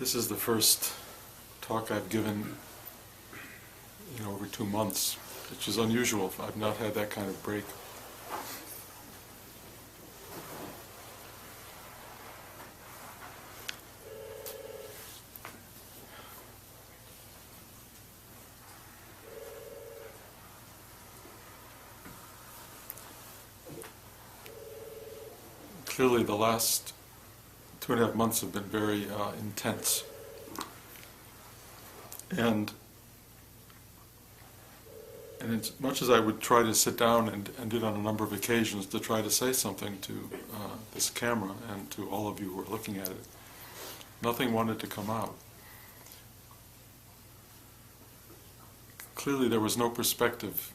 This is the first talk I've given over 2 months, which is unusual. I've not had that kind of break. Clearly the last 2.5 months have been very intense. And as much as I would try to sit down and did on a number of occasions to try to say something to this camera and to all of you who are looking at it, nothing wanted to come out. Clearly there was no perspective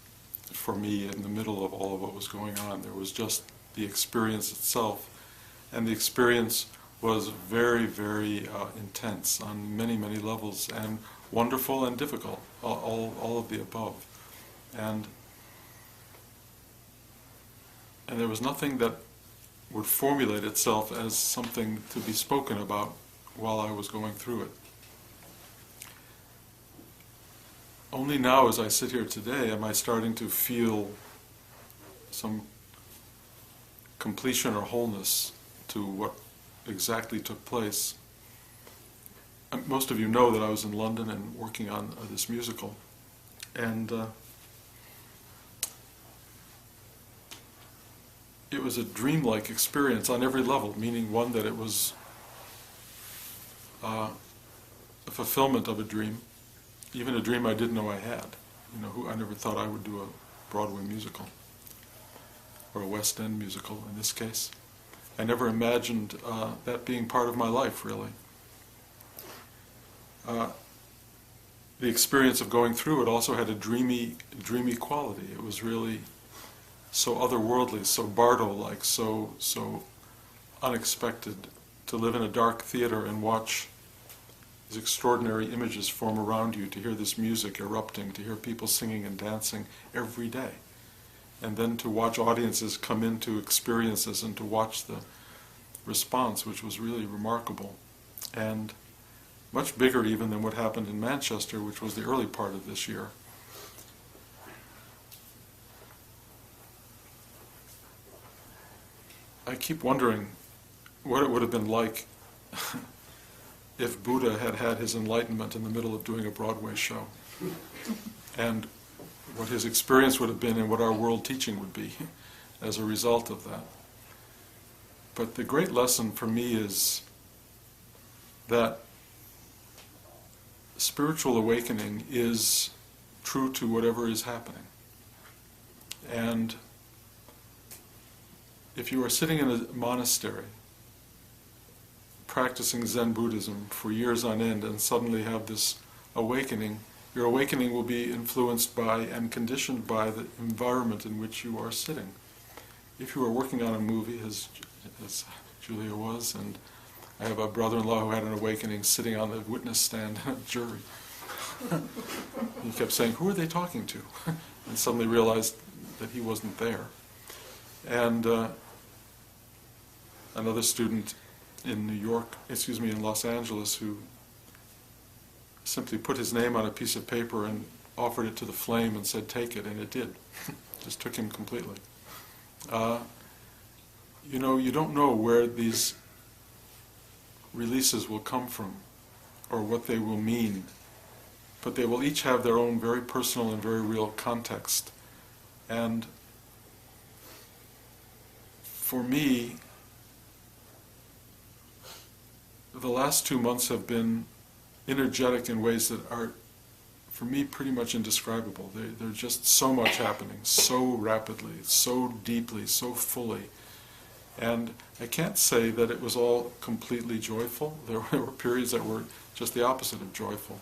for me in the middle of all of what was going on. There was just the experience itself, and the experience was very, very intense on many, many levels, and wonderful and difficult, all of the above. And there was nothing that would formulate itself as something to be spoken about while I was going through it. Only now, as I sit here today, am I starting to feel some completion or wholeness to what exactly took place. Most of you know that I was in London and working on this musical, and it was a dreamlike experience on every level, meaning one that it was a fulfillment of a dream, even a dream I didn't know I had. I never thought I would do a Broadway musical, or a West End musical in this case. I never imagined that being part of my life, really. The experience of going through it also had a dreamy quality. It was really so otherworldly, so Bardo-like, so unexpected, to live in a dark theater and watch these extraordinary images form around you, to hear this music erupting, to hear people singing and dancing every day. And then to watch audiences come into experiences and to watch the response, which was really remarkable. And much bigger even than what happened in Manchester, which was the early part of this year. I keep wondering what it would have been like if Buddha had had his enlightenment in the middle of doing a Broadway show. And what his experience would have been and what our world teaching would be as a result of that. But the great lesson for me is that spiritual awakening is true to whatever is happening. And if you are sitting in a monastery practicing Zen Buddhism for years on end and suddenly have this awakening, your awakening will be influenced by and conditioned by the environment in which you are sitting. If you are working on a movie, as Julia was, and I have a brother-in-law who had an awakening sitting on the witness stand in a jury. He kept saying, "Who are they talking to?" And suddenly realized that he wasn't there. And another student in in Los Angeles, who simply put his name on a piece of paper and offered it to the flame and said, "Take it," and it did. Just took him completely. You don't know where these releases will come from or what they will mean, but they will each have their own very personal and very real context. And for me, the last 2 months have been energetic in ways that are, for me, pretty much indescribable. There's just so much happening, so rapidly, so deeply, so fully. And I can't say that it was all completely joyful. There were periods that were just the opposite of joyful.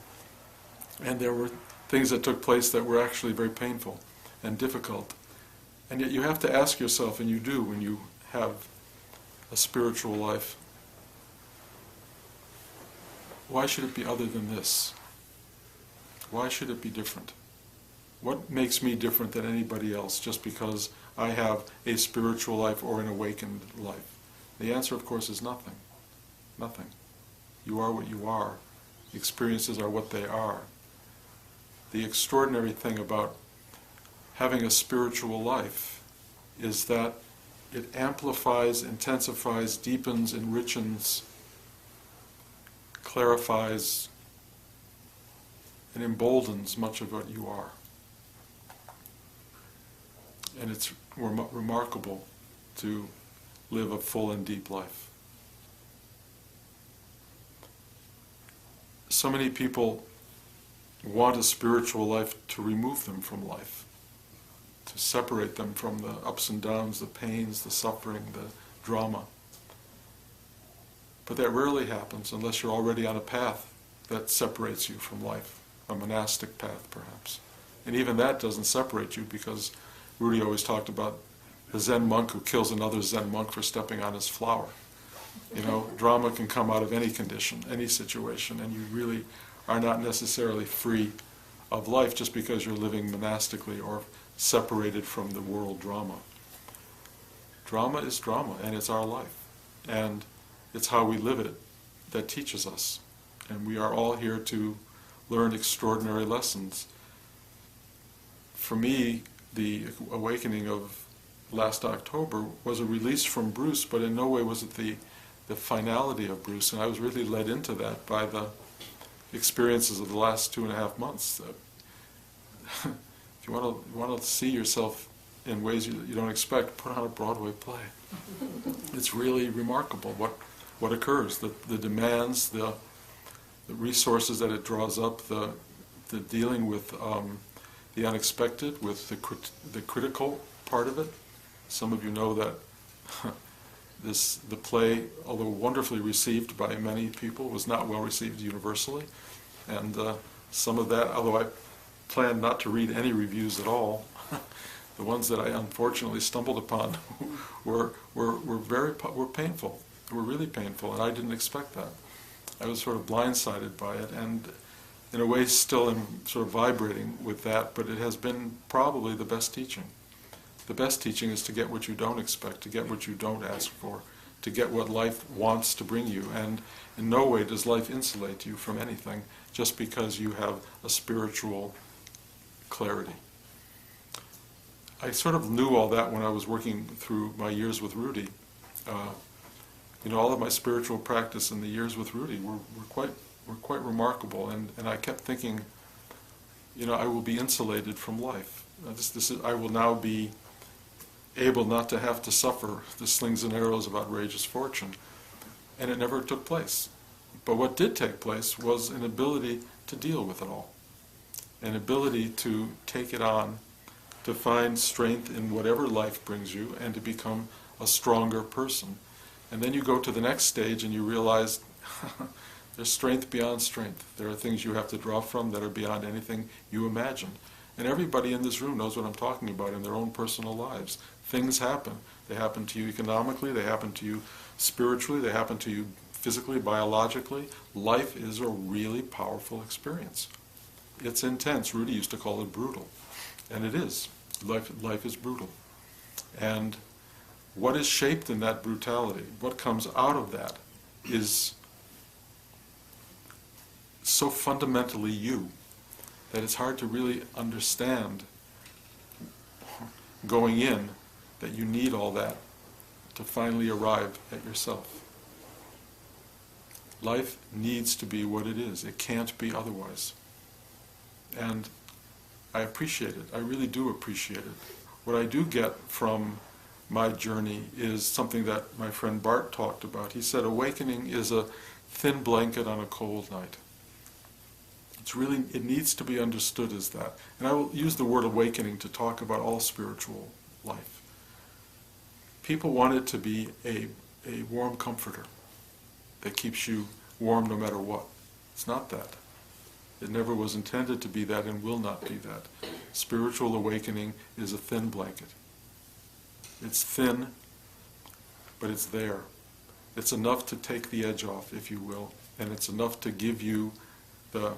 And there were things that took place that were actually very painful and difficult. And yet you have to ask yourself, and you do when you have a spiritual life, why should it be other than this? Why should it be different? What makes me different than anybody else just because I have a spiritual life or an awakened life? The answer, of course, is nothing. Nothing. You are what you are. Experiences are what they are. The extraordinary thing about having a spiritual life is that it amplifies, intensifies, deepens, enriches, clarifies, and emboldens much of what you are. And it's remarkable to live a full and deep life. So many people want a spiritual life to remove them from life, to separate them from the ups and downs, the pains, the suffering, the drama. But that rarely happens unless you're already on a path that separates you from life, a monastic path perhaps. And even that doesn't separate you, because Rudy always talked about the Zen monk who kills another Zen monk for stepping on his flower. You know, drama can come out of any condition, any situation, and you really are not necessarily free of life just because you're living monastically or separated from the world drama. Drama is drama, and it's our life. And it's how we live it that teaches us. And we are all here to learn extraordinary lessons. For me, the awakening of last October was a release from Bruce, but in no way was it the finality of Bruce, and I was really led into that by the experiences of the last 2.5 months. If you want to see yourself in ways you don't expect, put on a Broadway play. It's really remarkable what occurs, the demands, the resources that it draws up, the dealing with the unexpected, with the critical part of it. Some of you know that the play, although wonderfully received by many people, was not well received universally. And some of that, although I planned not to read any reviews at all, the ones that I unfortunately stumbled upon were painful. Were really painful, and I didn't expect that. I was sort of blindsided by it, and in a way still am sort of vibrating with that, but it has been probably the best teaching. The best teaching is to get what you don't expect, to get what you don't ask for, to get what life wants to bring you. And in no way does life insulate you from anything just because you have a spiritual clarity. I sort of knew all that when I was working through my years with Rudy. All of my spiritual practice in the years with Rudy were quite remarkable, and I kept thinking, I will be insulated from life. I will now be able not to have to suffer the slings and arrows of outrageous fortune. And it never took place. But what did take place was an ability to deal with it all. An ability to take it on, to find strength in whatever life brings you, and to become a stronger person. And then you go to the next stage and you realize there's strength beyond strength. There are things you have to draw from that are beyond anything you imagined. And everybody in this room knows what I'm talking about in their own personal lives. Things happen. They happen to you economically, they happen to you spiritually, they happen to you physically, biologically. Life is a really powerful experience. It's intense. Rudy used to call it brutal. And it is. Life is brutal. And what is shaped in that brutality, what comes out of that, is so fundamentally you that it's hard to really understand going in that you need all that to finally arrive at yourself. Life needs to be what it is. It can't be otherwise. And I appreciate it. I really do appreciate it. What I do get from my journey is something that my friend Bart talked about. He said awakening is a thin blanket on a cold night. It needs to be understood as that. And I will use the word awakening to talk about all spiritual life. People want it to be a warm comforter that keeps you warm no matter what. It's not that. It never was intended to be that and will not be that. Spiritual awakening is a thin blanket. It's thin, but it's there. It's enough to take the edge off, if you will, and it's enough to give you the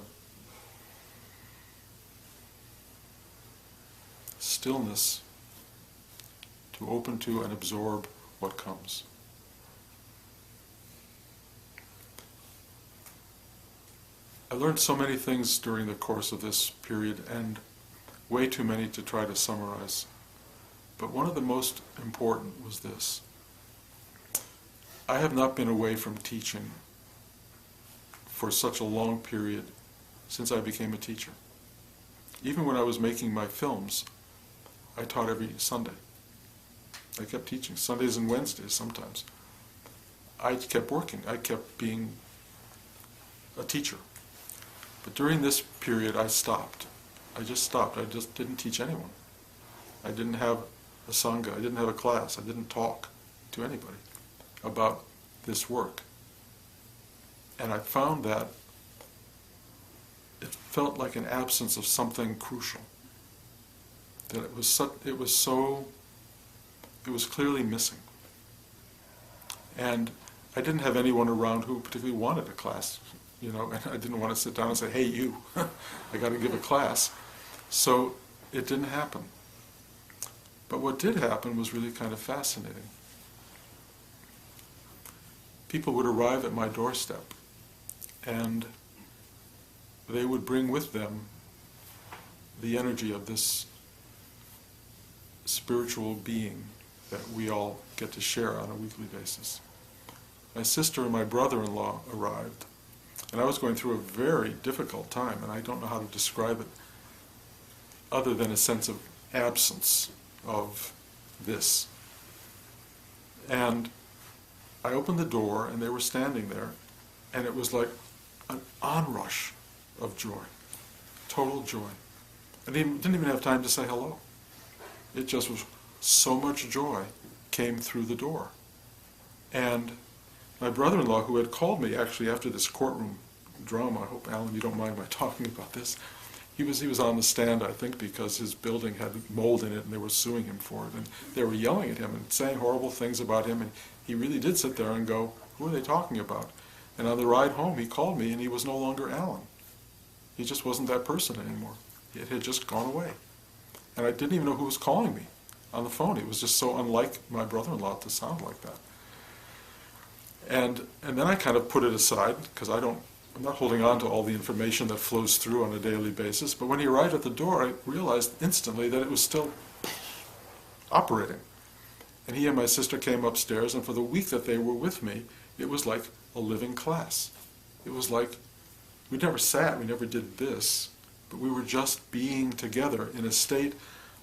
stillness to open to and absorb what comes. I learned so many things during the course of this period, and way too many to try to summarize. But one of the most important was this. I have not been away from teaching for such a long period since I became a teacher. Even when I was making my films, I taught every Sunday. I kept teaching, Sundays and Wednesdays sometimes. I kept working, I kept being a teacher. But during this period I stopped. I just stopped. I just didn't teach anyone. I didn't have a sangha, I didn't have a class, I didn't talk to anybody about this work. And I found that it felt like an absence of something crucial. That it was clearly missing. And I didn't have anyone around who particularly wanted a class, and I didn't want to sit down and say, hey you, I got to give a class. So it didn't happen. But what did happen was really kind of fascinating. People would arrive at my doorstep, and they would bring with them the energy of this spiritual being that we all get to share on a weekly basis. My sister and my brother-in-law arrived, and I was going through a very difficult time, and I don't know how to describe it other than a sense of absence of this. And I opened the door, and they were standing there, and it was like an onrush of joy, total joy. I didn't even have time to say hello. It just was so much joy came through the door. And my brother-in-law, who had called me actually after this courtroom drama, I hope, Alan, you don't mind my talking about this, he was on the stand, I think, because his building had mold in it and they were suing him for it. And they were yelling at him and saying horrible things about him, and he really did sit there and go, who are they talking about? And on the ride home he called me, and he was no longer Alan. He just wasn't that person anymore. It had just gone away. And I didn't even know who was calling me on the phone. It was just so unlike my brother-in-law to sound like that. And then I kind of put it aside, because I'm not holding on to all the information that flows through on a daily basis, but when he arrived at the door, I realized instantly that it was still operating. And he and my sister came upstairs, and for the week that they were with me, it was like a living class. It was like, we never sat, we never did this, but we were just being together in a state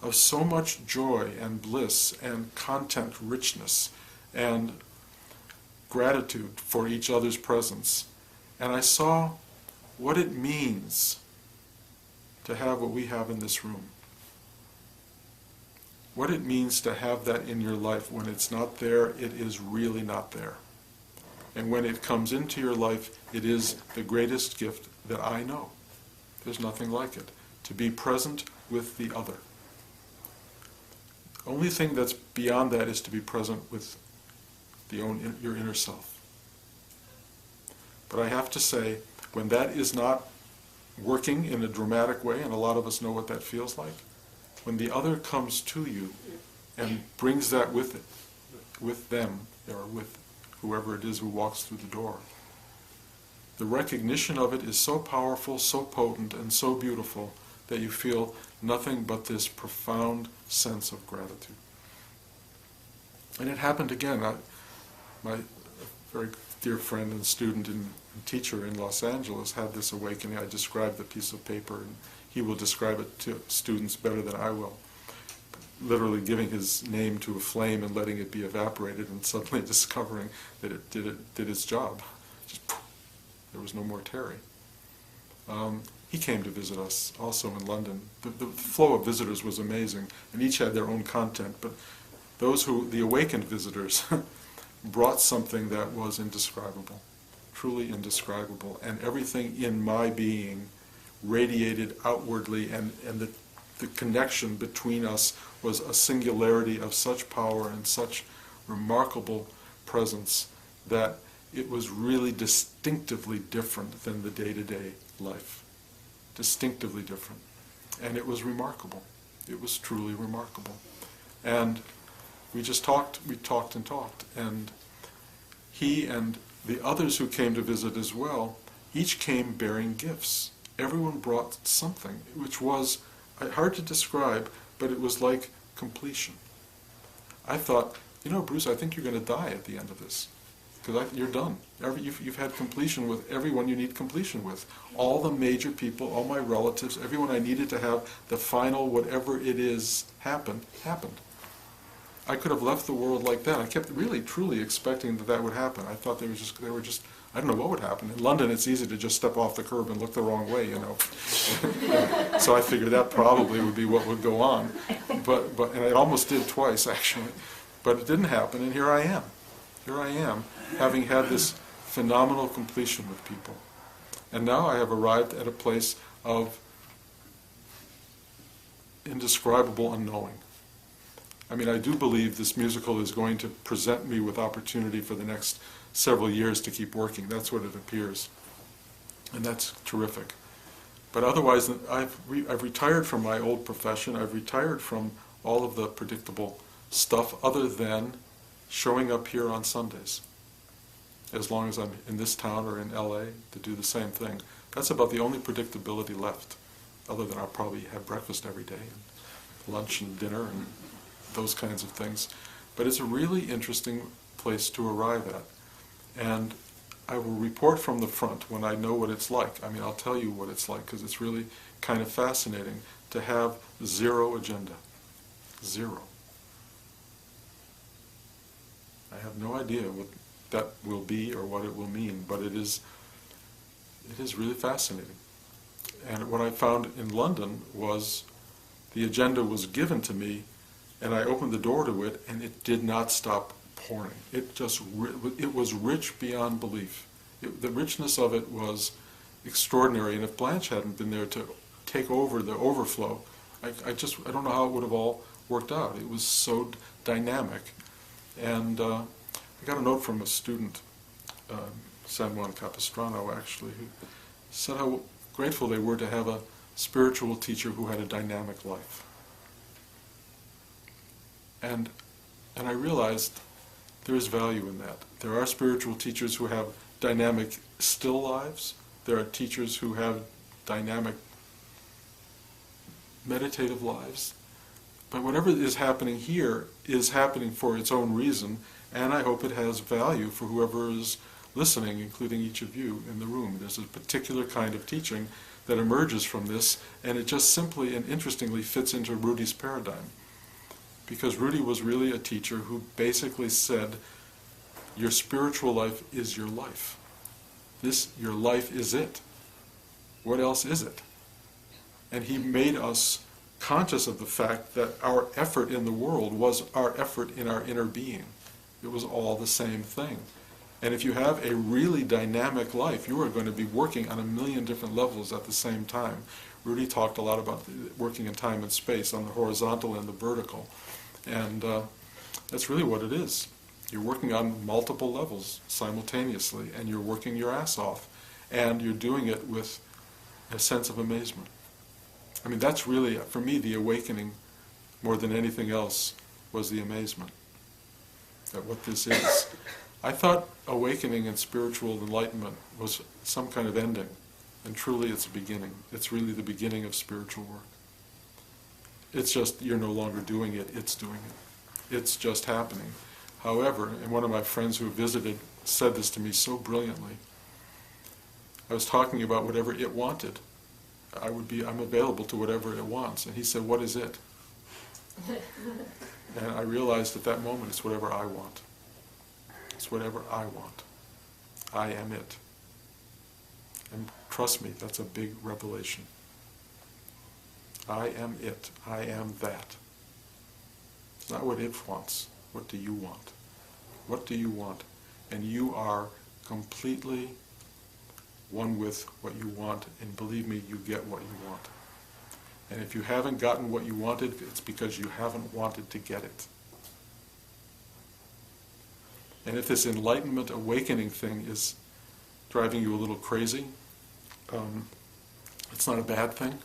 of so much joy and bliss and content richness and gratitude for each other's presence. And I saw what it means to have what we have in this room. What it means to have that in your life. When it's not there, it is really not there. And when it comes into your life, it is the greatest gift that I know. There's nothing like it. To be present with the other. The only thing that's beyond that is to be present with your inner self. But I have to say, when that is not working in a dramatic way, and a lot of us know what that feels like, when the other comes to you and brings that with it, with them, or with whoever it is who walks through the door, the recognition of it is so powerful, so potent, and so beautiful that you feel nothing but this profound sense of gratitude. And it happened again. My very dear friend and student and teacher in Los Angeles had this awakening. I described the piece of paper, and he will describe it to students better than I will. Literally giving his name to a flame and letting it be evaporated, and suddenly discovering that it did its job. Just poof, there was no more Terry. He came to visit us also in London. The flow of visitors was amazing, and each had their own content, but the awakened visitors brought something that was indescribable, truly indescribable, and everything in my being radiated outwardly, and the connection between us was a singularity of such power and such remarkable presence that it was really distinctively different than the day-to-day life. Distinctively different. And it was remarkable. It was truly remarkable. And we talked and talked, and he and the others who came to visit as well each came bearing gifts. Everyone brought something, which was hard to describe, but it was like completion. I thought, Bruce, I think you're going to die at the end of this, because you're done. You've had completion with everyone you need completion with. All the major people, all my relatives, everyone I needed to have the final whatever it is happened. I could have left the world like that. I kept really, truly expecting that would happen. I thought they were just, I don't know what would happen. In London, it's easy to just step off the curb and look the wrong way, So I figured that probably would be what would go on. And it almost did twice, actually. But it didn't happen, and here I am. Here I am, having had this phenomenal completion with people. And now I have arrived at a place of indescribable unknowing. I mean, I do believe this musical is going to present me with opportunity for the next several years to keep working. That's what it appears. And that's terrific. But otherwise, I've retired from my old profession. I've retired from all of the predictable stuff other than showing up here on Sundays. As long as I'm in this town or in LA to do the same thing. That's about the only predictability left, other than I'll probably have breakfast every day, and lunch and dinner and those kinds of things. But it's a really interesting place to arrive at. And I will report from the front when I know what it's like. I mean, I'll tell you what it's like, because it's really kind of fascinating to have zero agenda. Zero. I have no idea what that will be or what it will mean, but it is really fascinating. And what I found in London was the agenda was given to me, and I opened the door to it, and it did not stop pouring. It was rich beyond belief. The richness of it was extraordinary, and if Blanche hadn't been there to take over the overflow, I don't know how it would have all worked out. It was so dynamic. And I got a note from a student, San Juan Capistrano actually, who said how grateful they were to have a spiritual teacher who had a dynamic life. And I realized there is value in that. There are spiritual teachers who have dynamic still lives. There are teachers who have dynamic meditative lives. But whatever is happening here is happening for its own reason, and I hope it has value for whoever is listening, including each of you in the room. There's a particular kind of teaching that emerges from this, and it just simply and interestingly fits into Rudy's paradigm. Because Rudy was really a teacher who basically said, your spiritual life is your life. Your life is it. What else is it? And he made us conscious of the fact that our effort in the world was our effort in our inner being. It was all the same thing. And if you have a really dynamic life, you are going to be working on a million different levels at the same time. Rudy talked a lot about working in time and space, on the horizontal and the vertical. And that's really what it is. You're working on multiple levels simultaneously, and you're working your ass off. And you're doing it with a sense of amazement. I mean, that's really, for me, the awakening, more than anything else, was the amazement at what this is. I thought awakening and spiritual enlightenment was some kind of ending, and truly it's a beginning. It's really the beginning of spiritual work. It's just you're no longer doing it, it's doing it. It's just happening. However, and one of my friends who visited said this to me so brilliantly, I was talking about whatever it wanted. I'm available to whatever it wants. And he said, what is it? And I realized at that moment it's whatever I want. It's whatever I want. I am it. And trust me, that's a big revelation. I am it. I am that. It's not what it wants. What do you want? What do you want? And you are completely one with what you want, and believe me, you get what you want. And if you haven't gotten what you wanted, it's because you haven't wanted to get it. And if this enlightenment, awakening thing is driving you a little crazy, it's not a bad thing.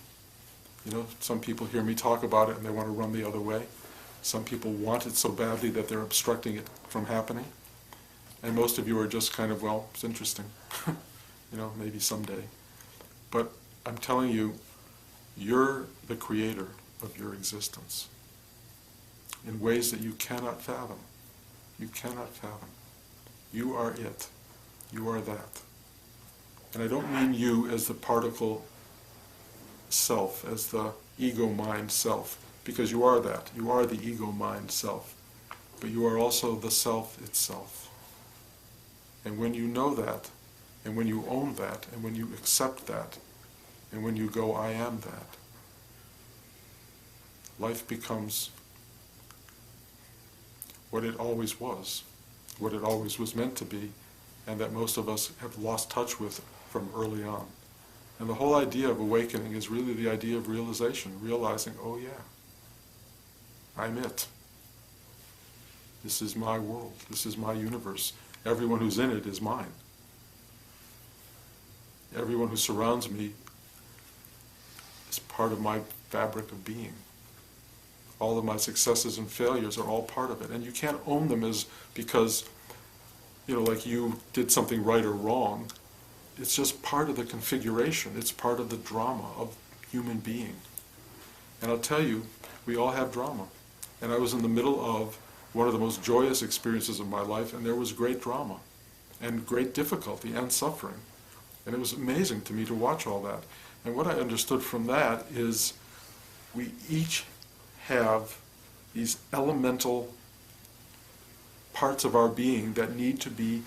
You know, some people hear me talk about it and they want to run the other way. Some people want it so badly that they're obstructing it from happening. And most of you are just kind of, well, it's interesting. maybe someday. But I'm telling you, you're the creator of your existence in ways that you cannot fathom. You cannot fathom. You are it. You are that. And I don't mean you as the particle self, as the ego-mind self, because you are that. You are the ego-mind self. But you are also the self itself. And when you know that, and when you own that, and when you accept that, and when you go, I am that, life becomes what it always was meant to be, and that most of us have lost touch with from early on. And the whole idea of awakening is really the idea of realization, realizing, oh yeah, I'm it. This is my world, this is my universe. Everyone who's in it is mine. Everyone who surrounds me is part of my fabric of being. All of my successes and failures are all part of it. And you can't own them as because, like you did something right or wrong. It's just part of the configuration. It's part of the drama of human being. And I'll tell you, we all have drama. And I was in the middle of one of the most joyous experiences of my life, and there was great drama, and great difficulty, and suffering. And it was amazing to me to watch all that. And what I understood from that is we each have these elemental parts of our being that need to be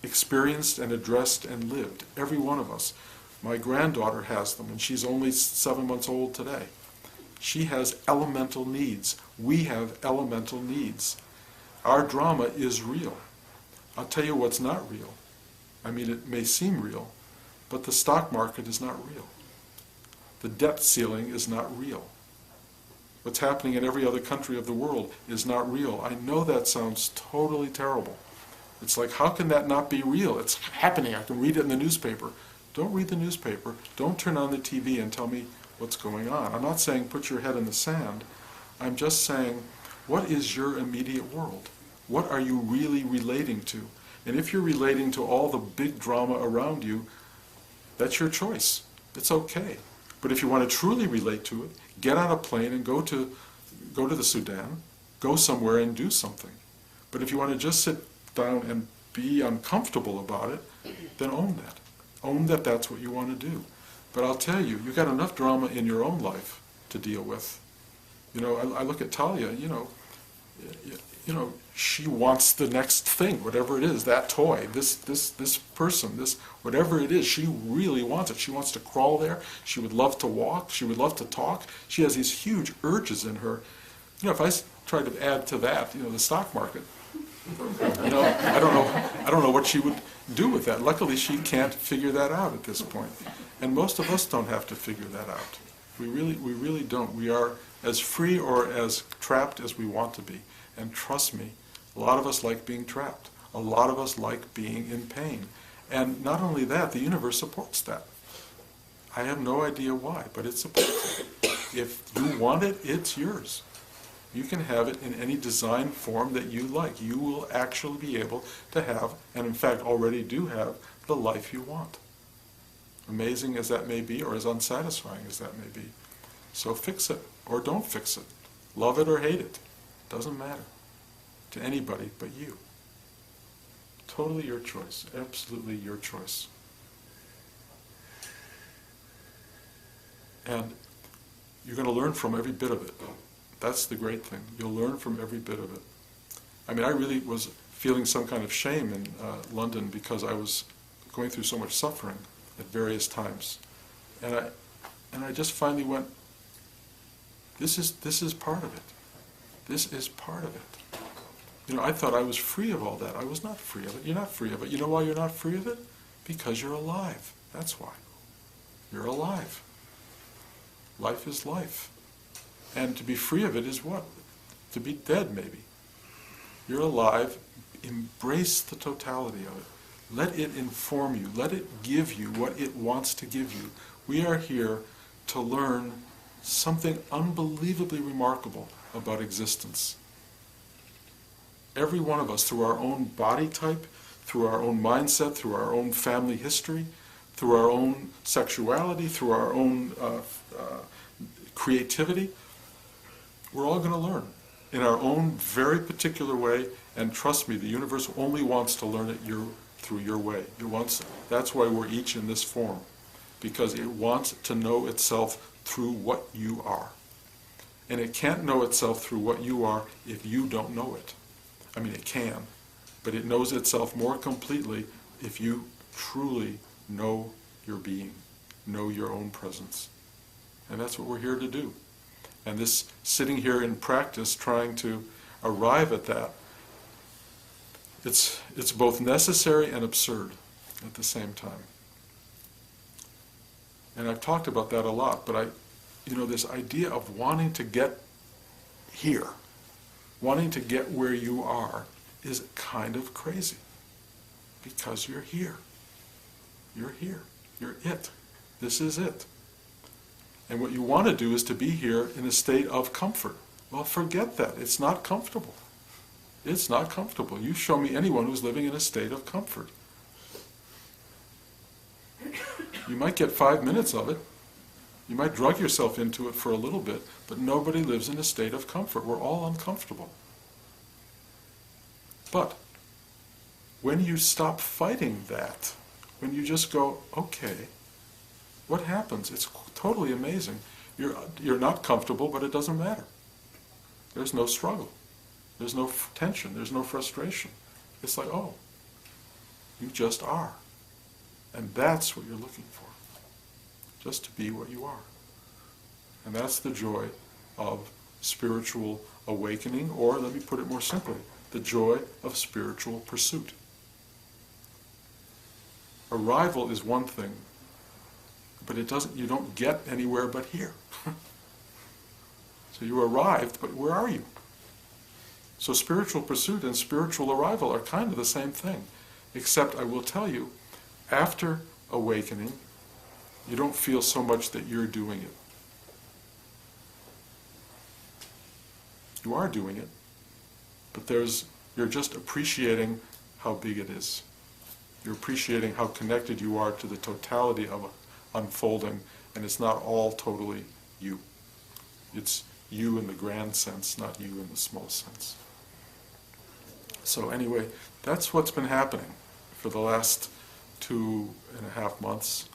experienced and addressed and lived. Every one of us. My granddaughter has them, and she's only 7 months old today. She has elemental needs. We have elemental needs. Our drama is real. I'll tell you what's not real. I mean, it may seem real, but the stock market is not real. The debt ceiling is not real. What's happening in every other country of the world is not real. I know that sounds totally terrible. It's like, how can that not be real? It's happening. I can read it in the newspaper. Don't read the newspaper. Don't turn on the TV and tell me what's going on. I'm not saying put your head in the sand. I'm just saying, what is your immediate world? What are you really relating to? And if you're relating to all the big drama around you, that's your choice. It's okay. But if you want to truly relate to it, get on a plane and go to the Sudan, go somewhere and do something. But if you want to just sit down and be uncomfortable about it, then own that. Own that that's what you want to do. But I'll tell you, you've got enough drama in your own life to deal with. I look at Talia, she wants the next thing, whatever it is, that toy, this person, this, whatever it is, she really wants it. She wants to crawl there. She would love to walk. She would love to talk. She has these huge urges in her. If I tried to add to that, the stock market, I don't know what she would do with that. Luckily, she can't figure that out at this point. And most of us don't have to figure that out. We really don't. We are as free or as trapped as we want to be. And trust me, a lot of us like being trapped. A lot of us like being in pain. And not only that, the universe supports that. I have no idea why, but it supports it. If you want it, it's yours. You can have it in any design form that you like. You will actually be able to have, and in fact already do have, the life you want. Amazing as that may be, or as unsatisfying as that may be. So fix it, or don't fix it. Love it or hate it. Doesn't matter to anybody but you. Totally your choice. Absolutely your choice. And you're going to learn from every bit of it. That's the great thing. You'll learn from every bit of it. I mean, I really was feeling some kind of shame in London because I was going through so much suffering at various times. And I just finally went, this is part of it. This is part of it. I thought I was free of all that. I was not free of it. You're not free of it. You know why you're not free of it? Because you're alive. That's why. You're alive. Life is life. And to be free of it is what? To be dead, maybe. You're alive. Embrace the totality of it. Let it inform you. Let it give you what it wants to give you. We are here to learn something unbelievably remarkable about existence. Every one of us, through our own body type, through our own mindset, through our own family history, through our own sexuality, through our own creativity. We're all going to learn in our own very particular way, and trust me, the universe only wants to learn it through your way. That's why we're each in this form, because it wants to know itself through what you are. And it can't know itself through what you are if you don't know it. I mean, it can, but it knows itself more completely if you truly know your being, know your own presence. And that's what we're here to do. And this sitting here in practice trying to arrive at that, it's both necessary and absurd at the same time. And I've talked about that a lot, but this idea of wanting to get here, wanting to get where you are, is kind of crazy. Because you're here. You're here. You're it. This is it. And what you want to do is to be here in a state of comfort. Well, forget that. It's not comfortable. It's not comfortable. You show me anyone who's living in a state of comfort. You might get 5 minutes of it. You might drug yourself into it for a little bit, but nobody lives in a state of comfort. We're all uncomfortable. But when you stop fighting that, when you just go, okay, what happens? It's totally amazing. You're not comfortable, but it doesn't matter. There's no struggle. There's no tension. There's no frustration. It's like, oh, you just are. And that's what you're looking for. Just to be what you are. And that's the joy of spiritual awakening, or let me put it more simply, the joy of spiritual pursuit. Arrival is one thing, but you don't get anywhere but here. So you arrived, but where are you? So spiritual pursuit and spiritual arrival are kind of the same thing, except I will tell you, after awakening, you don't feel so much that you're doing it. You are doing it, but you're just appreciating how big it is. You're appreciating how connected you are to the totality of unfolding, and it's not all totally you. It's you in the grand sense, not you in the small sense. So anyway, that's what's been happening for the last 2.5 months.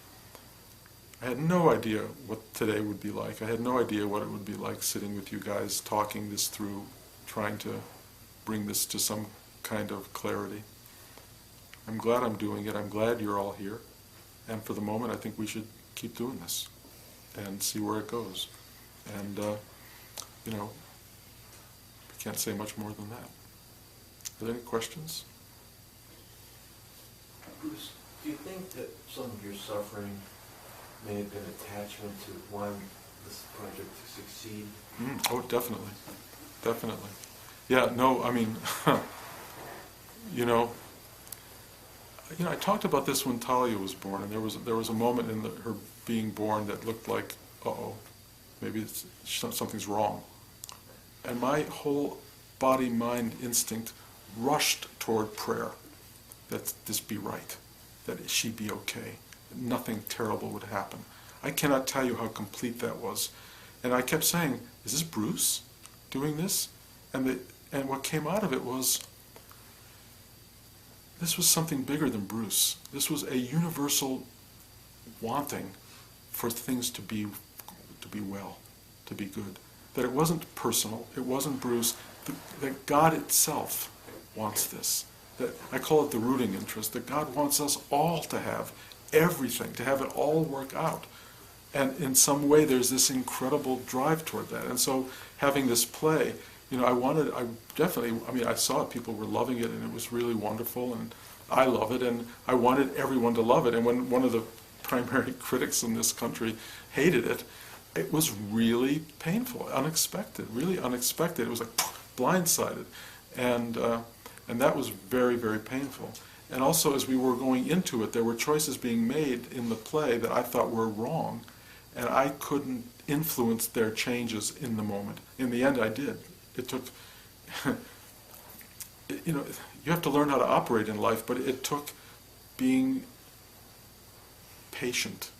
I had no idea what today would be like. I had no idea what it would be like sitting with you guys, talking this through, trying to bring this to some kind of clarity. I'm glad I'm doing it. I'm glad you're all here. And for the moment, I think we should keep doing this and see where it goes. And, we can't say much more than that. Are there any questions? Bruce, do you think that some of your suffering may have been attachment to this project to succeed? Oh, definitely. Definitely. Yeah, no, I mean, I talked about this when Talia was born, and there was a moment in her being born that looked like, uh-oh, maybe something's wrong. And my whole body-mind instinct rushed toward prayer, that this be right, that she be okay, that nothing terrible would happen. I cannot tell you how complete that was. And I kept saying, is this Bruce doing this? And what came out of it was, this was something bigger than Bruce. This was a universal wanting for things to be well, to be good. That it wasn't personal, it wasn't Bruce, that God itself wants this. That I call it the rooting interest, that God wants us all to have everything, to have it all work out. And in some way there's this incredible drive toward that. And so having this play, I saw it, people were loving it, and it was really wonderful, and I love it, and I wanted everyone to love it. And when one of the primary critics in this country hated it, it was really painful, really unexpected. It was like blindsided, and that was very, very painful. And also, as we were going into it, there were choices being made in the play that I thought were wrong, and I couldn't influence their changes in the moment. In the end, I did. It took, you have to learn how to operate in life, but it took being patient,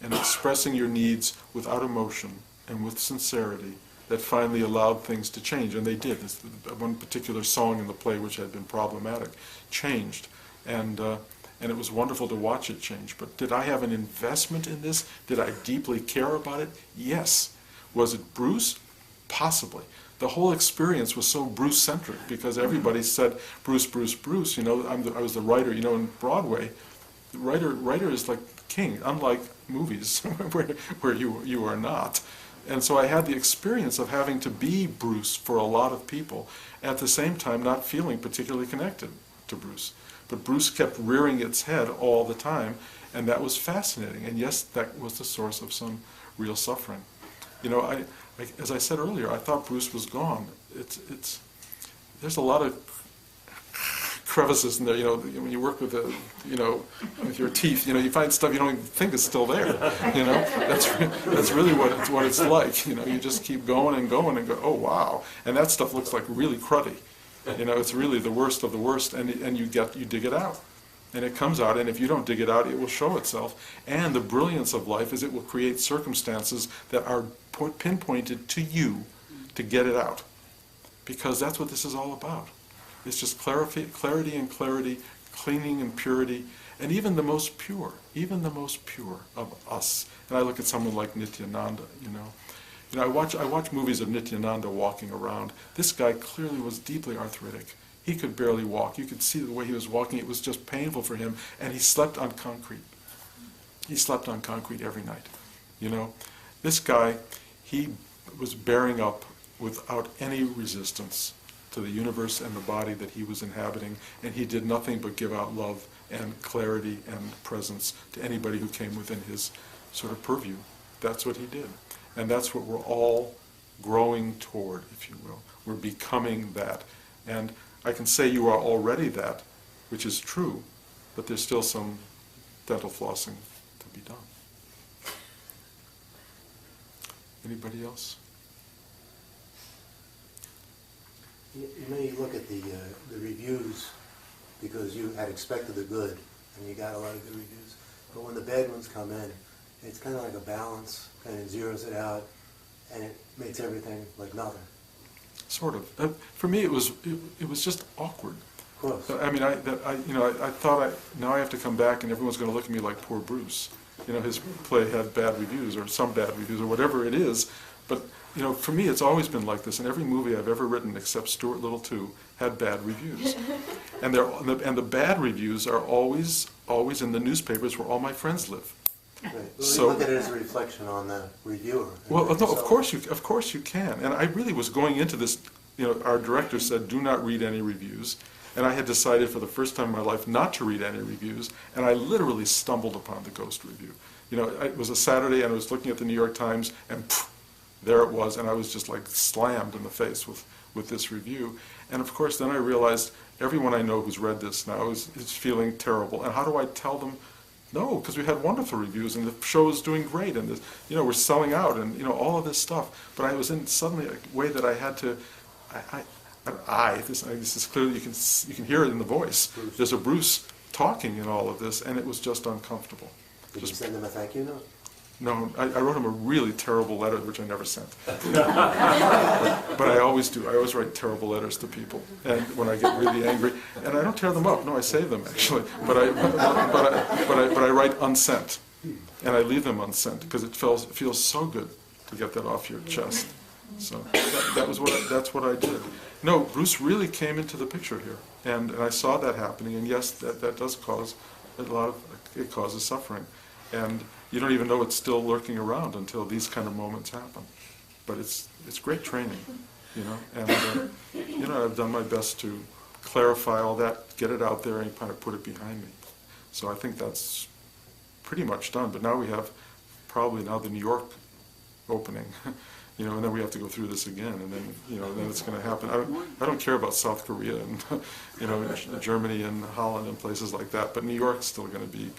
and expressing your needs without emotion and with sincerity that finally allowed things to change. And they did. One particular song in the play, which had been problematic, changed. And it was wonderful to watch it change. But did I have an investment in this? Did I deeply care about it? Yes. Was it Bruce? Possibly. The whole experience was so Bruce-centric because everybody said, Bruce, Bruce, Bruce. You know, I was the writer. You know, in Broadway, the writer is like the king, unlike movies where you are not. And so I had the experience of having to be Bruce for a lot of people, at the same time not feeling particularly connected to Bruce. But Bruce kept rearing its head all the time, and that was fascinating. And yes, that was the source of some real suffering. You know, as I said earlier, I thought Bruce was gone. There's a lot of crevices in there. You know, when you work with with your teeth, you find stuff you don't even think is still there. You know, that's really what it's like. You know, you just keep going and going and go, oh wow, and that stuff looks like really cruddy. You know, it's really the worst of the worst, and you dig it out, and it comes out, and if you don't dig it out, it will show itself. And the brilliance of life is it will create circumstances that are pinpointed to you to get it out, because that's what this is all about. It's just clarity and clarity, cleaning and purity, and even the most pure of us. And I look at someone like Nityananda, I watch movies of Nityananda walking around. This guy clearly was deeply arthritic. He could barely walk. You could see the way he was walking. It was just painful for him. And he slept on concrete. He slept on concrete every night. This guy, he was bearing up without any resistance to the universe and the body that he was inhabiting. And he did nothing but give out love and clarity and presence to anybody who came within his sort of purview. That's what he did. And that's what we're all growing toward, if you will. We're becoming that. And I can say you are already that, which is true, but there's still some dental flossing to be done. Anybody else? You look at the reviews because you had expected the good and you got a lot of good reviews. But when the bad ones come in, it's kind of like a balance, kind of zeroes it out, and it makes everything like nothing. Sort of. For me, it was just awkward. Of course. I mean, I thought now I have to come back and everyone's going to look at me like poor Bruce. His play had bad reviews or some bad reviews or whatever it is. But for me, it's always been like this. And every movie I've ever written, except Stuart Little 2, had bad reviews. And the bad reviews are always in the newspapers where all my friends live. Right. Well, So you look at it as a reflection on the reviewer. Well, no, of course you can. And I really was going into this. Our director said, "Do not read any reviews," and I had decided for the first time in my life not to read any reviews. And I literally stumbled upon the Ghost review. It was a Saturday, and I was looking at the New York Times, and there it was, and I was just like slammed in the face with this review. And of course, then I realized everyone I know who's read this now is feeling terrible. And how do I tell them? No, because we had wonderful reviews, and the show is doing great, and we're selling out, and all of this stuff. But I was in suddenly a way that I had to. This is clearly you can hear it in the voice. Bruce. There's a Bruce talking in all of this, and it was just uncomfortable. Did you send them a thank you note? No, I wrote him a really terrible letter, which I never sent. But I always do. I always write terrible letters to people, and when I get really angry, and I don't tear them up. No, I save them actually. But I write unsent, and I leave them unsent because it feels so good to get that off your chest. So that's what I did. No, Bruce really came into the picture here, and I saw that happening. And yes, that does cause it causes suffering, and you don't even know it's still lurking around until these kind of moments happen. But it's great training, and I've done my best to clarify all that, get it out there, and kind of put it behind me. So I think that's pretty much done. But now we have probably the New York opening, and then we have to go through this again, and then then it's going to happen. I don't care about South Korea and Germany and Holland and places like that, but New York's still going to be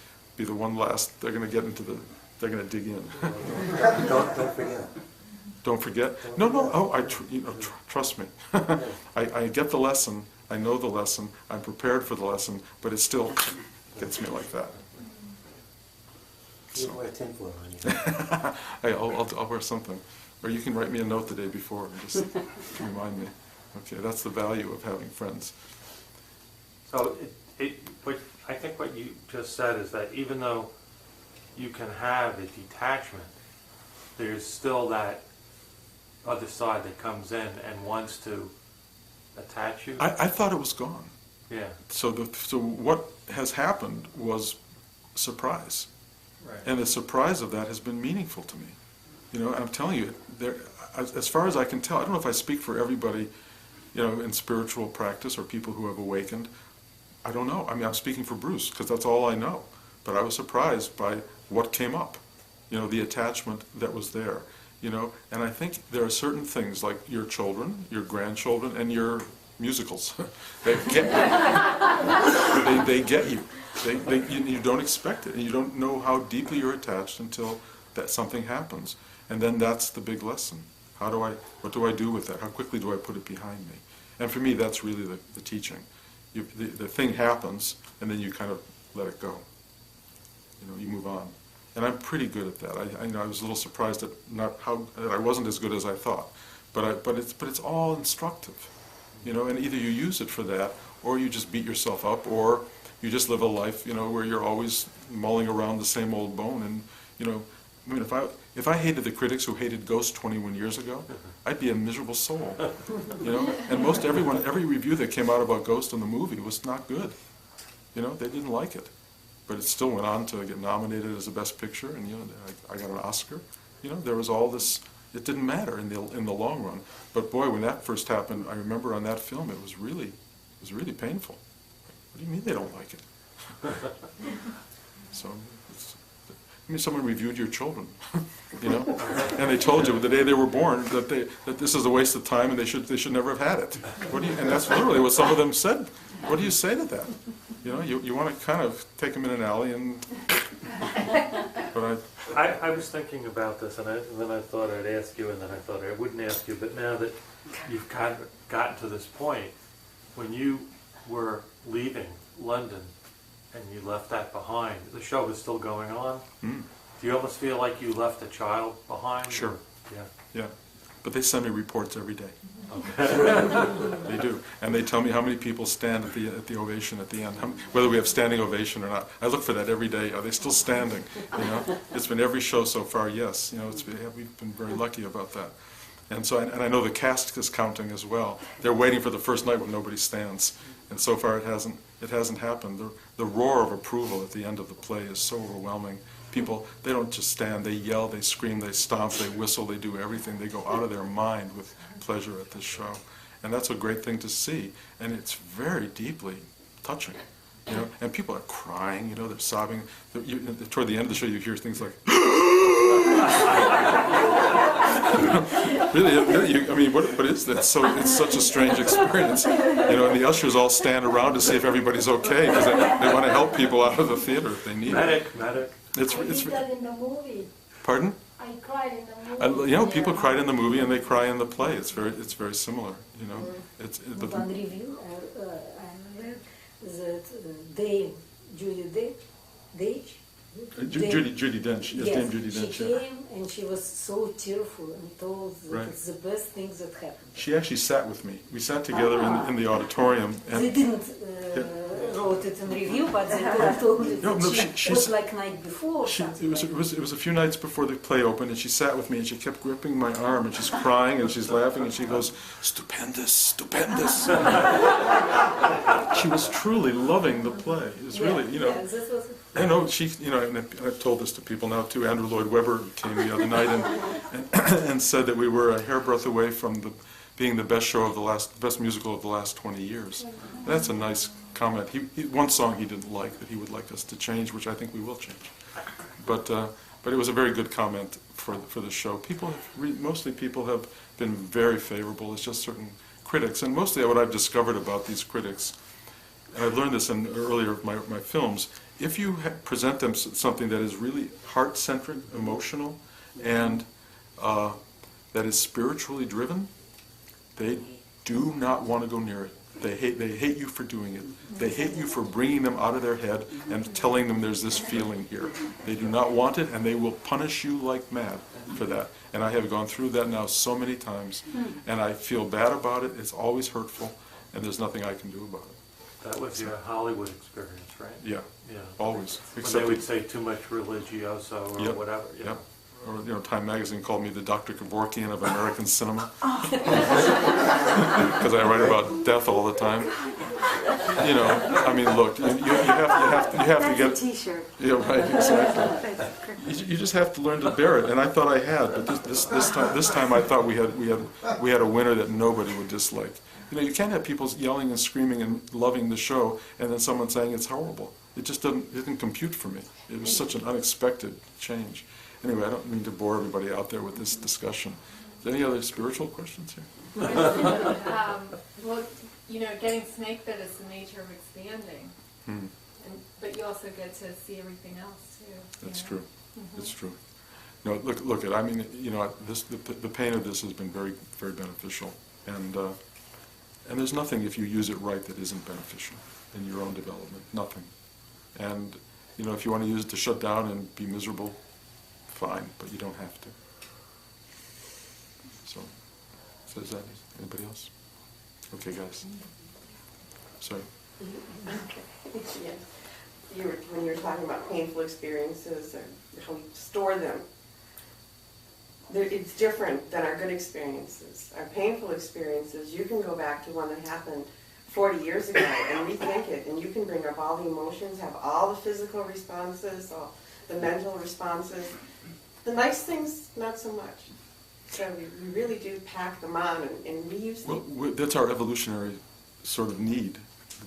the one last. They're going to get into they're going to dig in. Don't forget. Don't forget? No. Oh, trust me. I get the lesson. I know the lesson. I'm prepared for the lesson, but it still gets me like that. You wear tinfoil on you. Hey, I'll wear something. Or you can write me a note the day before and just remind me. Okay, that's the value of having friends. So what I think what you just said is that even though you can have a detachment, there's still that other side that comes in and wants to attach you. I thought it was gone. Yeah. So what has happened was surprise. Right. And the surprise of that has been meaningful to me. You know, and I'm telling you, as far as I can tell, I don't know if I speak for everybody, you know, in spiritual practice or people who have awakened. I don't know. I mean, I'm speaking for Bruce because that's all I know. But I was surprised by what came up, you know, the attachment that was there, you know. And I think there are certain things like your children, your grandchildren, and your musicals. They get you. They get you. You don't expect it, and you don't know how deeply you're attached until that something happens. And then that's the big lesson. What do I do with that? How quickly do I put it behind me? And for me, that's really the teaching. The thing happens, and then you kind of let it go. You know, you move on. And I'm pretty good at that. I was a little surprised at that I wasn't as good as I thought. But it's all instructive. You know, and either you use it for that, or you just beat yourself up, or you just live a life, you know, where you're always mulling around the same old bone. And, you know, I mean, if I hated the critics who hated Ghost 21 years ago, I'd be a miserable soul, you know. And every review that came out about Ghost in the movie was not good. You know, they didn't like it, but it still went on to get nominated as a Best Picture, and you know, I got an Oscar. You know, there was all this. It didn't matter in the long run. But boy, when that first happened, I remember on that film, it was really painful. What do you mean they don't like it? So. I mean, someone reviewed your children, you know, and they told you the day they were born that this is a waste of time and they should never have had it. And that's literally what some of them said. What do you say to that? You know, you want to kind of take them in an alley and. But I was thinking about this, and then I thought I'd ask you, and then I thought I wouldn't ask you. But now that you've gotten to this point, when you were leaving London, and you left that behind, the show was still going on. Mm. Do you almost feel like you left a child behind? Sure. Yeah. Yeah. But they send me reports every day. Okay. They do. And they tell me how many people stand at the ovation at the end, whether we have standing ovation or not. I look for that every day. Are they still standing? You know, it's been every show so far, yes. You know, we've been very lucky about that. And so, and I know the cast is counting as well. They're waiting for the first night when nobody stands. And so far it hasn't happened. The roar of approval at the end of the play is so overwhelming. People, they don't just stand, they yell, they scream, they stomp, they whistle, they do everything. They go out of their mind with pleasure at this show. And that's a great thing to see. And it's very deeply touching. You know, and people are crying, you know, they're sobbing. Toward the end of the show you hear things like, really, I mean, what is that? So it's such a strange experience, you know. And the ushers all stand around to see if everybody's okay because they want to help people out of the theater if they need it. Medic. I did that in the movie. Pardon? I cried in the movie. You know, people cried in the movie and they cry in the play. It's very similar, you know. But one review, I read that Judi Dench. Judi Dench. Yes, Dame Judi Dench. She came and she was so tearful and told that it's the best thing that happened. She actually sat with me. We sat together in the auditorium. And they didn't wrote it in review, but they told it. No, she was like night before. It was a few nights before the play opened, and she sat with me, and she kept gripping my arm, and she's crying, and she's laughing, and she goes, "Stupendous, stupendous." She was truly loving the play. It was really, you know. Yeah, this was I know she, you know, and I've told this to people now too. Andrew Lloyd Webber came the other night and said that we were a hairbreadth away from being the best show of best musical of the last 20 years. And that's a nice comment. One song he didn't like that he would like us to change, which I think we will change. But it was a very good comment for the show. Mostly people have been very favorable. It's just certain critics, and mostly what I've discovered about these critics, and I've learned this in earlier of my films. If you present them something that is really heart-centered, emotional, and that is spiritually driven, they do not want to go near it. They hate you for doing it. They hate you for bringing them out of their head and telling them there's this feeling here. They do not want it, and they will punish you like mad for that. And I have gone through that now so many times, and I feel bad about it. It's always hurtful, and there's nothing I can do about it. That was your Hollywood experience, right? Yeah, Yeah. always. When Except they would it- say too much religioso or Yep, whatever. You yep. know. Or, Time Magazine called me the Dr. Kevorkian of American cinema. Oh. Because I write about death all the time. I mean, look, you have to That's a get... T-shirt. Yeah, right, exactly. That's great. You just have to learn to bear it, and I thought I had, but this time I thought we had a winner that nobody would dislike. You can't have people yelling and screaming and loving the show, and then someone saying it's horrible. It just didn't compute for me. It was such an unexpected change. Anyway, I don't mean to bore everybody out there with this discussion. Is there any other spiritual questions here? Well, getting snake bit is the nature of expanding, but you also get to see everything else too. That's true. It's true. No, look. I mean, the pain of this has been very, very beneficial, and there's nothing if you use it right that isn't beneficial in your own development. Nothing. And if you want to use it to shut down and be miserable, fine, but you don't have to. So is that anybody else? Okay, guys. Sorry. Yeah. When you were talking about painful experiences and how we store them, it's different than our good experiences. Our painful experiences, you can go back to one that happened 40 years ago and rethink it, and you can bring up all the emotions, have all the physical responses, all the mental responses. The nice things, not so much. So we really do pack them on and reuse them. Well, that's our evolutionary sort of need.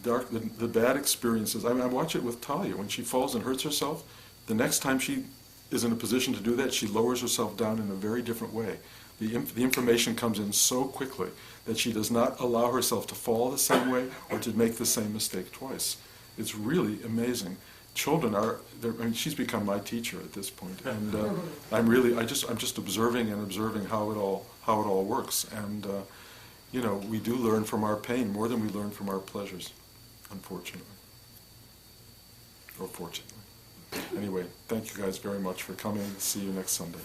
The bad experiences. I watch it with Talia. When she falls and hurts herself, the next time she is in a position to do that, she lowers herself down in a very different way. The information comes in so quickly that she does not allow herself to fall the same way or to make the same mistake twice. It's really amazing. Children she's become my teacher at this point, and I'm just observing how it all works, and we do learn from our pain more than we learn from our pleasures, unfortunately, or fortunately. Anyway, thank you guys very much for coming. See you next Sunday.